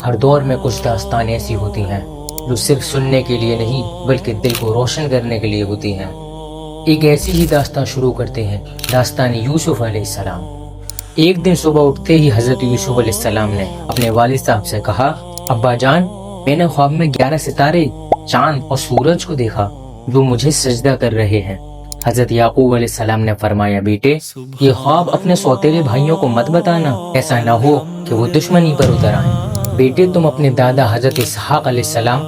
ہر دور میں کچھ داستان ایسی ہوتی ہیں جو صرف سننے کے لیے نہیں بلکہ دل کو روشن کرنے کے لیے ہوتی ہیں۔ ایک ایسی ہی داستان شروع کرتے ہیں، داستان یوسف علیہ السلام۔ ایک دن صبح اٹھتے ہی حضرت یوسف علیہ السلام نے اپنے والد صاحب سے کہا، ابا جان، میں نے خواب میں 11 ستارے، چاند اور سورج کو دیکھا جو مجھے سجدہ کر رہے ہیں۔ حضرت یعقوب علیہ السلام نے فرمایا، بیٹے، یہ خواب اپنے سوتیلے بھائیوں کو مت بتانا، ایسا نہ ہو کہ وہ دشمنی پر اتر آئیں۔ بیٹے، تم اپنے دادا حضرت اسحاق علیہ السلام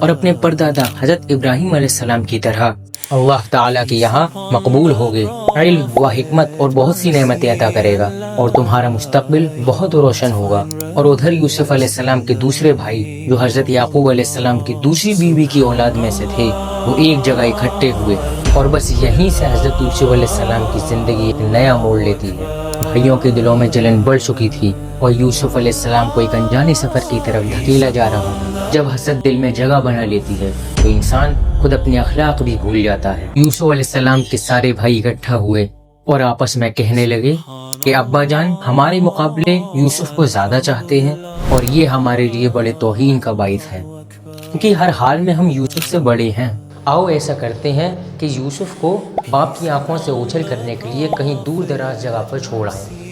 اور اپنے پردادا حضرت ابراہیم علیہ السلام کی طرح اللہ تعالیٰ کے یہاں مقبول ہوگے، علم و حکمت اور بہت سی نعمتیں عطا کرے گا اور تمہارا مستقبل بہت روشن ہوگا۔ اور ادھر یوسف علیہ السلام کے دوسرے بھائی جو حضرت یعقوب علیہ السلام کی دوسری بیوی کی اولاد میں سے تھے، وہ ایک جگہ اکٹھے ہوئے اور بس یہیں سے حضرت یوسف علیہ السلام کی زندگی ایک نیا موڑ لیتی ہے۔ بھائیوں کے دلوں میں جلن بڑھ چکی تھی اور یوسف علیہ السلام کو ایک انجانے سفر کی طرف دھکیلا جا رہا تھا۔ جب حسد دل میں جگہ بنا لیتی ہے تو انسان خود اپنے اخلاق بھی بھول جاتا ہے۔ یوسف علیہ السلام کے سارے بھائی اکٹھا ہوئے اور آپس میں کہنے لگے کہ ابا جان ہمارے مقابلے یوسف کو زیادہ چاہتے ہیں اور یہ ہمارے لیے بڑے توہین کا باعث ہے، کیونکہ ہر حال میں ہم یوسف سے بڑے ہیں۔ آؤ ایسا کرتے ہیں کہ یوسف کو باپ کی آنکھوں سے اوجھل کرنے کے لیے کہیں دور دراز جگہ پر چھوڑ آئیں۔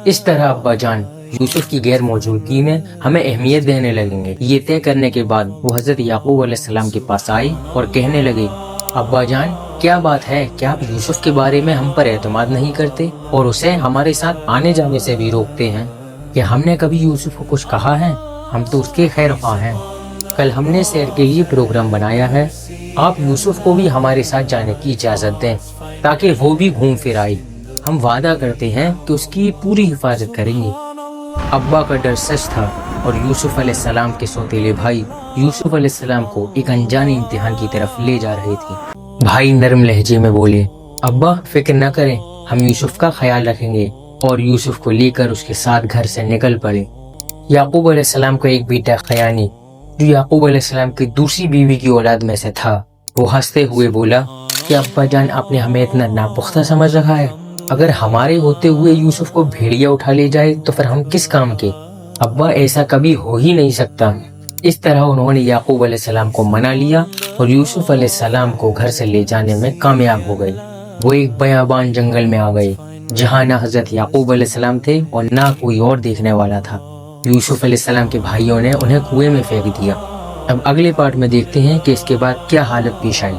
اس طرح ابا جان یوسف کی غیر موجودگی میں ہمیں اہمیت دینے لگیں گے۔ یہ طے کرنے کے بعد وہ حضرت یعقوب علیہ السلام کے پاس آئے اور کہنے لگے، ابا جان کیا بات ہے، کیا آپ یوسف کے بارے میں ہم پر اعتماد نہیں کرتے اور اسے ہمارے ساتھ آنے جانے سے بھی روکتے ہیں؟ کہ ہم نے کبھی یوسف کو کچھ کہا ہے؟ ہم تو اس کے خیر خواہ ہیں۔ کل ہم نے سیر کے لیے پروگرام بنایا ہے، آپ یوسف کو بھی ہمارے ساتھ جانے کی اجازت دیں تاکہ وہ بھی گھوم پھر آئے۔ ہم وعدہ کرتے ہیں کہ اس کی پوری حفاظت کریں گے۔ ابا کا ڈر سچ تھا اور یوسف علیہ السلام کے سوتیلے بھائی یوسف علیہ السلام کو ایک انجانے امتحان کی طرف لے جا رہے تھے۔ بھائی نرم لہجے میں بولے، ابا فکر نہ کریں، ہم یوسف کا خیال رکھیں گے، اور یوسف کو لے کر اس کے ساتھ گھر سے نکل پڑے۔ یعقوب علیہ السلام کا ایک بیٹا قیانی جو یعقوب علیہ السلام کی دوسری بیوی کی اولاد میں سے تھا، وہ ہنستے ہوئے بولا کہ ابا جان آپ نے ہمیں اتنا ناپختہ سمجھ رکھا ہے، اگر ہمارے ہوتے ہوئے یوسف کو بھیڑیا اٹھا لے جائے تو پھر ہم کس کام کے؟ ابا ایسا کبھی ہو ہی نہیں سکتا۔ اس طرح انہوں نے یعقوب علیہ السلام کو منا لیا اور یوسف علیہ السلام کو گھر سے لے جانے میں کامیاب ہو گئے۔ وہ ایک بیابان جنگل میں آ گئے جہاں نہ حضرت یعقوب علیہ السلام تھے اور نہ کوئی اور دیکھنے والا تھا۔ یوسف علیہ السلام کے بھائیوں نے انہیں کنویں میں پھینک دیا۔ اب اگلے پارٹ میں دیکھتے ہیں کہ اس کے بعد کیا حالت پیش آئی۔